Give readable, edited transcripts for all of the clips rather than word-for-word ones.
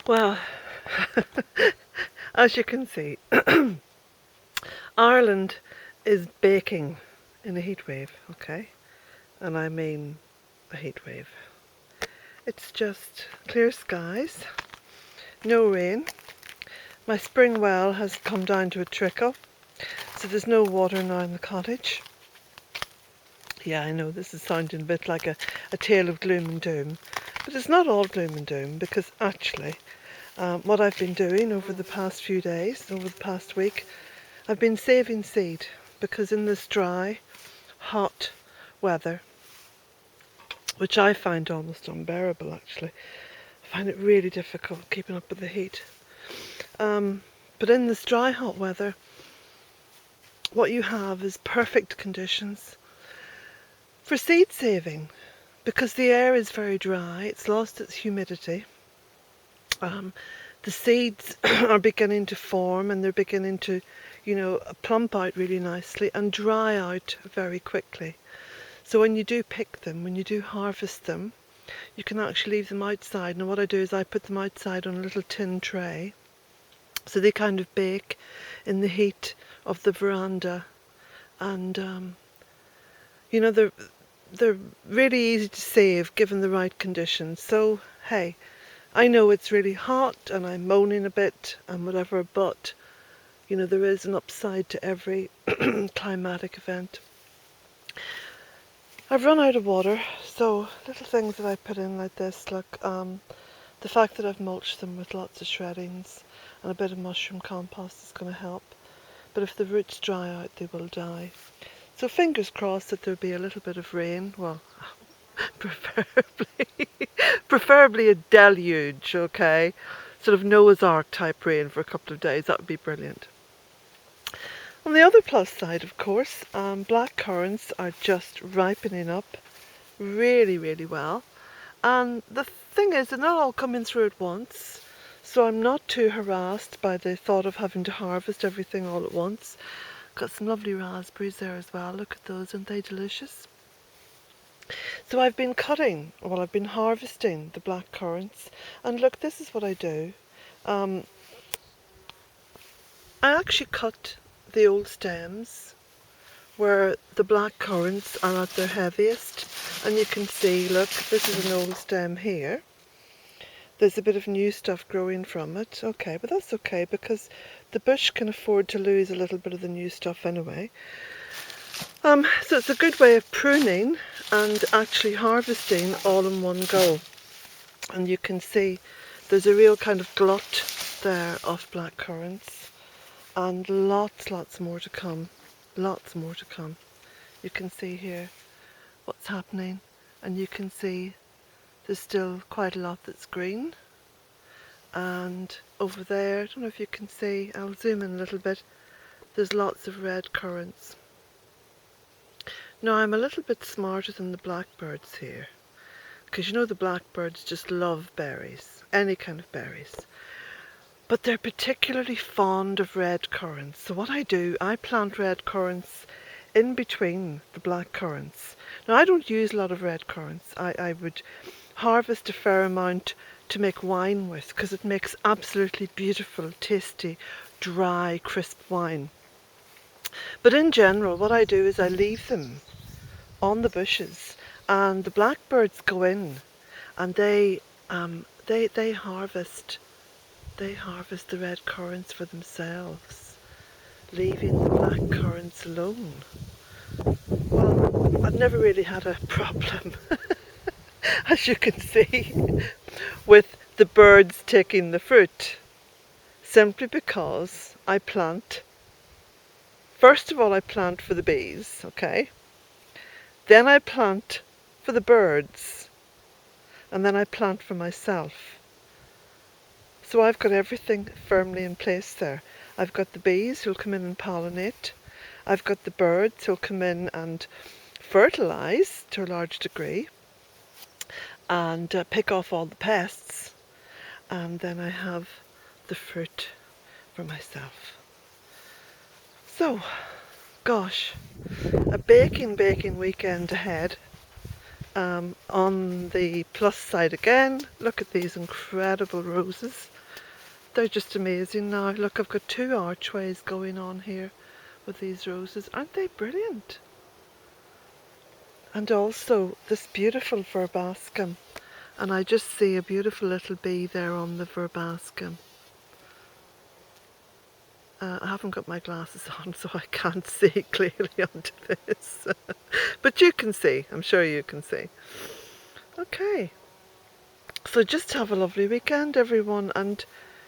Well, as you can see, Ireland is baking in a heat wave, okay? And I mean a heat wave. It's just clear skies, no rain. My spring well has come down to a trickle, so there's no water now in the cottage. Yeah, I know this is sounding a bit like a tale of gloom and doom, but it's not all gloom and doom, because actually what I've been doing over the past few days, over the past week, I've been saving seed, because in this dry, hot weather, which I find almost unbearable actually, I find it really difficult keeping up with the heat. But in this dry, hot weather, what you have is perfect conditions for seed saving, because the air is very dry, it's lost its humidity. The seeds are beginning to form, and they're beginning to, plump out really nicely and dry out very quickly. So when you do pick them, when you do harvest them, you can actually leave them outside. And what I do is I put them outside on a little tin tray, so they kind of bake in the heat of the veranda. And they're really easy to save given the right conditions. So hey, I know it's really hot and I'm moaning a bit and whatever, but there is an upside to every climatic event. I've run out of water, so little things that I put in like this, like the fact that I've mulched them with lots of shreddings and a bit of mushroom compost is going to help. But if the roots dry out, they will die. So fingers crossed that there'll be a little bit of rain. Well, preferably a deluge, okay? Sort of Noah's Ark type rain for a couple of days. That would be brilliant. On the other plus side, of course, black currants are just ripening up really, really well. And the thing is, they're not all coming through at once, so I'm not too harassed by the thought of having to harvest everything all at once. Got some lovely raspberries there as well. Look at those, aren't they delicious? So I've been harvesting the black currants, and look, this is what I do. I actually cut the old stems where the black currants are at their heaviest, and you can see, look, this is an old stem here. There's a bit of new stuff growing from it, okay, but that's okay because the bush can afford to lose a little bit of the new stuff anyway. So it's a good way of pruning and actually harvesting all in one go. And you can see there's a real kind of glut there of black currants, and lots more to come. Lots more to come. You can see here what's happening, and you can see there's still quite a lot that's green. And over there, I don't know if you can see, I'll zoom in a little bit, there's lots of red currants. Now I'm a little bit smarter than the blackbirds here, because the blackbirds just love berries, any kind of berries. But they're particularly fond of red currants. So what I do, I plant red currants in between the black currants. Now I don't use a lot of red currants. I would harvest a fair amount to make wine with, because it makes absolutely beautiful, tasty, dry, crisp wine. But in general, what I do is I leave them on the bushes, and the blackbirds go in and they harvest the red currants for themselves, leaving the black currants alone. Well, I've never really had a problem, as you can see, with the birds taking the fruit, simply because I plant. First of all, I plant for the bees, okay? Then I plant for the birds, and then I plant for myself. So I've got everything firmly in place there. I've got the bees who'll come in and pollinate. I've got the birds who'll come in and fertilise to a large degree and pick off all the pests. And then I have the fruit for myself. So, gosh, a baking weekend ahead. On the plus side again, look at these incredible roses. They're just amazing now. Look, I've got 2 archways going on here with these roses. Aren't they brilliant? And also this beautiful verbascum. And I just see a beautiful little bee there on the verbascum. I haven't got my glasses on, so I can't see clearly onto this. But you can see, I'm sure you can see. Okay, so just have a lovely weekend, everyone, and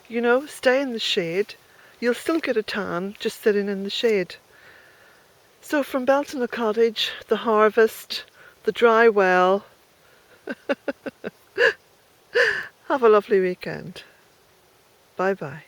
you know, stay in the shade. You'll still get a tan just sitting in the shade. So from Belton Cottage, the harvest, the dry well, have a lovely weekend. Bye bye.